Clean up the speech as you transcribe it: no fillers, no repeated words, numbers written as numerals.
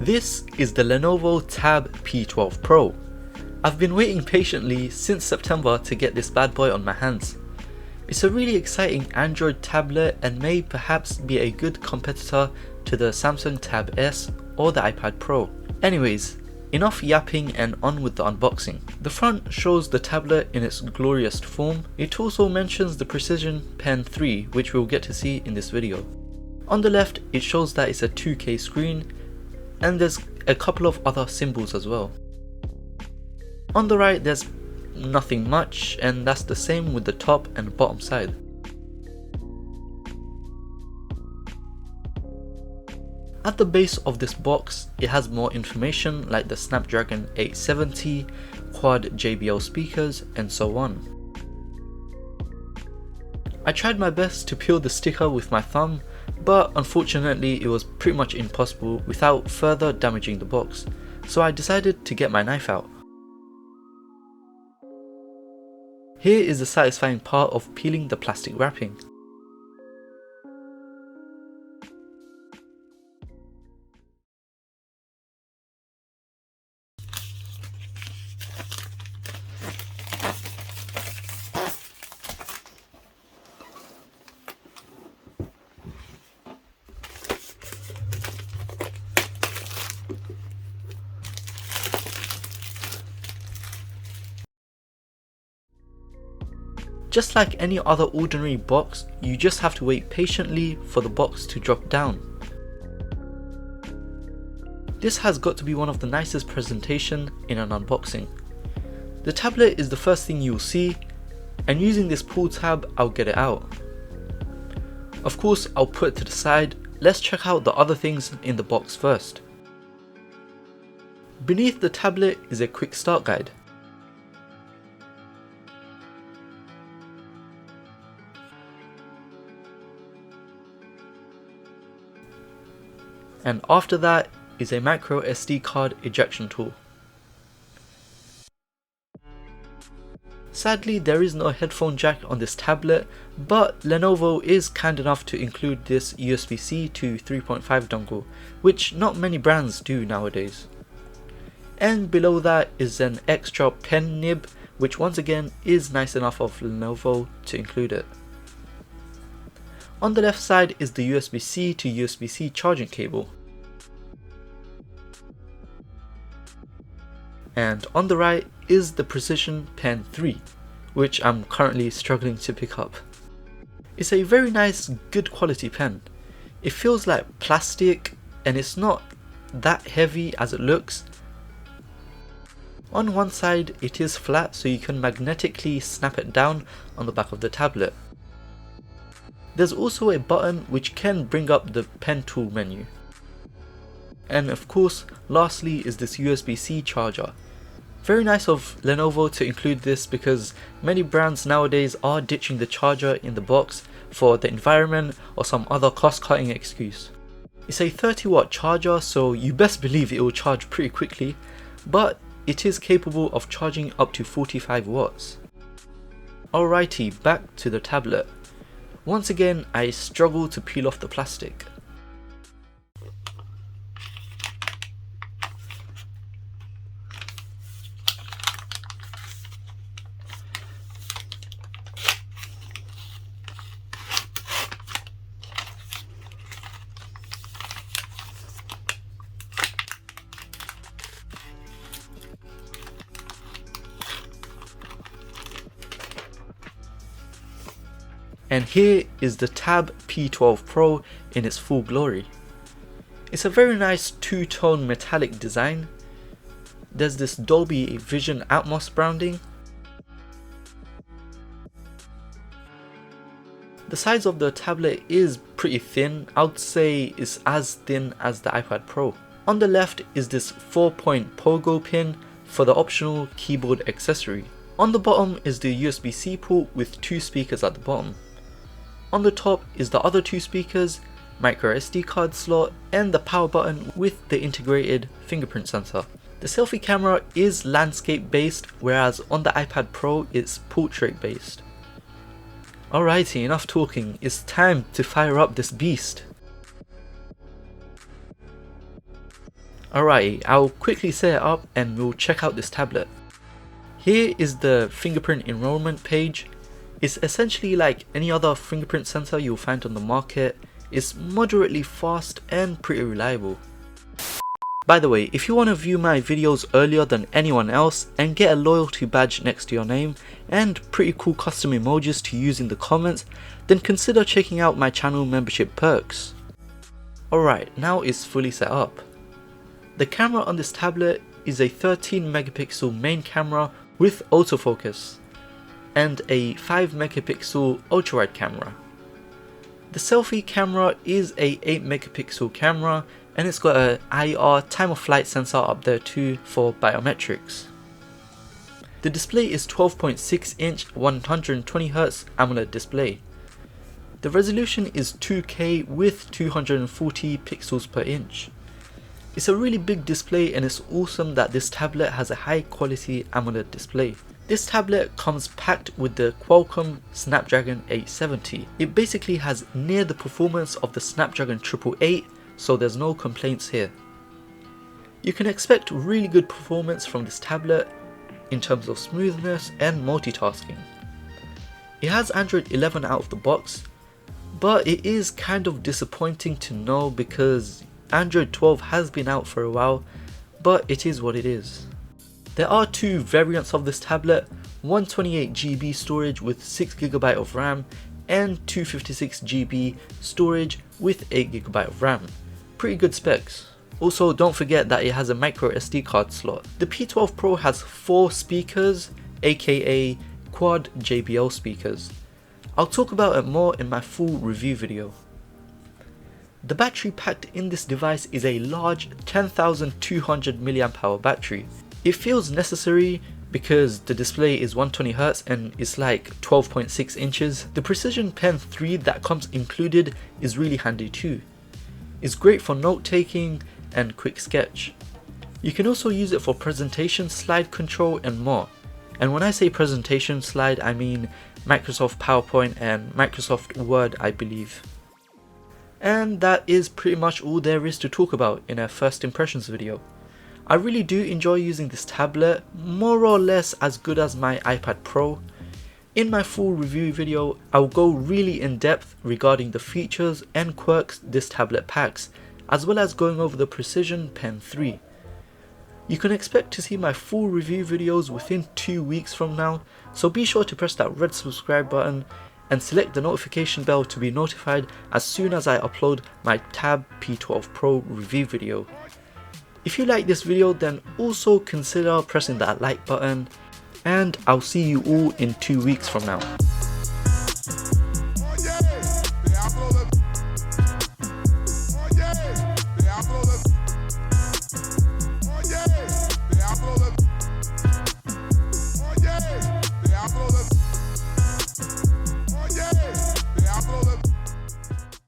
This is the Lenovo Tab P12 Pro. I've been waiting patiently since September to get this bad boy on my hands. It's a really exciting Android tablet and may perhaps be a good competitor to the Samsung Tab S or the iPad Pro. Anyways, enough yapping and on with the unboxing. The front shows the tablet in its glorious form. It also mentions the Precision Pen 3, which we'll get to see in this video. On the left, it shows that it's a 2K screen, and there's a couple of other symbols as well. On the right, there's nothing much, and that's the same with the top and bottom side. At the base of this box, it has more information like the Snapdragon 870, quad JBL speakers, and so on. I tried my best to peel the sticker with my thumb, but unfortunately it was pretty much impossible without further damaging the box, so I decided to get my knife out. Here is the satisfying part of peeling the plastic wrapping. Just like any other ordinary box, you just have to wait patiently for the box to drop down. This has got to be one of the nicest presentations in an unboxing. The tablet is the first thing you'll see, and using this pull tab, I'll get it out. Of course, I'll put it to the side. Let's check out the other things in the box first. Beneath the tablet is a quick start guide. And after that is a micro SD card ejection tool. Sadly, there is no headphone jack on this tablet, but Lenovo is kind enough to include this USB-C to 3.5 dongle, which not many brands do nowadays. And below that is an extra pen nib, which once again is nice enough of Lenovo to include it. On the left side is the USB-C to USB-C charging cable. And on the right is the Precision Pen 3, which I'm currently struggling to pick up. It's a very nice, good quality pen. It feels like plastic and it's not that heavy as it looks. On one side it is flat, so you can magnetically snap it down on the back of the tablet. There's also a button which can bring up the pen tool menu. And of course, lastly is this USB-C charger. Very nice of Lenovo to include this because many brands nowadays are ditching the charger in the box for the environment or some other cost-cutting excuse. It's a 30-watt charger, so you best believe it will charge pretty quickly, but it is capable of charging up to 45 watts. Alrighty, back to the tablet. Once again, I struggle to peel off the plastic. And here is the Tab P12 Pro in its full glory. It's a very nice two-tone metallic design. There's this Dolby Vision Atmos branding. The size of the tablet is pretty thin. I would say it's as thin as the iPad Pro. On the left is this 4-point pogo pin for the optional keyboard accessory. On the bottom is the USB-C port with 2 speakers at the bottom. On the top is the other 2 speakers, micro SD card slot, and the power button with the integrated fingerprint sensor. The selfie camera is landscape based, whereas on the iPad Pro it's portrait based. Alrighty, enough talking, it's time to fire up this beast. Alright, I'll quickly set it up and we'll check out this tablet. Here is the fingerprint enrollment page. It's essentially like any other fingerprint sensor you'll find on the market. It's moderately fast and pretty reliable. By the way, if you want to view my videos earlier than anyone else and get a loyalty badge next to your name and pretty cool custom emojis to use in the comments, then consider checking out my channel membership perks. Alright, now it's fully set up. The camera on this tablet is a 13 megapixel main camera with autofocus and a 5 megapixel ultra-wide camera. The selfie camera is a 8 megapixel camera and it's got a IR time of flight sensor up there too for biometrics. The display is 12.6 inch 120Hz AMOLED display. The resolution is 2K with 240 pixels per inch. It's a really big display and it's awesome that this tablet has a high quality AMOLED display. This tablet comes packed with the Qualcomm Snapdragon 870. It basically has near the performance of the Snapdragon 888, so there's no complaints here. You can expect really good performance from this tablet in terms of smoothness and multitasking. It has Android 11 out of the box, but it is kind of disappointing to know because Android 12 has been out for a while, but it is what it is. There are two variants of this tablet, 128GB storage with 6GB of RAM and 256GB storage with 8GB of RAM. Pretty good specs. Also, don't forget that it has a micro SD card slot. The P12 Pro has 4 speakers, aka quad JBL speakers. I'll talk about it more in my full review video. The battery packed in this device is a large 10,200 mAh battery. It feels necessary because the display is 120Hz and it's like 12.6 inches. The Precision Pen 3 that comes included is really handy too. It's great for note taking and quick sketch. You can also use it for presentation, slide control and more. And when I say presentation slide, I mean Microsoft PowerPoint and Microsoft Word, I believe. And that is pretty much all there is to talk about in a first impressions video. I really do enjoy using this tablet, more or less as good as my iPad Pro. In my full review video, I will go really in depth regarding the features and quirks this tablet packs, as well as going over the Precision Pen 3. You can expect to see my full review videos within 2 weeks from now, so be sure to press that red subscribe button and select the notification bell to be notified as soon as I upload my Tab P12 Pro review video. If you like this video, then also consider pressing that like button, and I'll see you all in 2 weeks from now.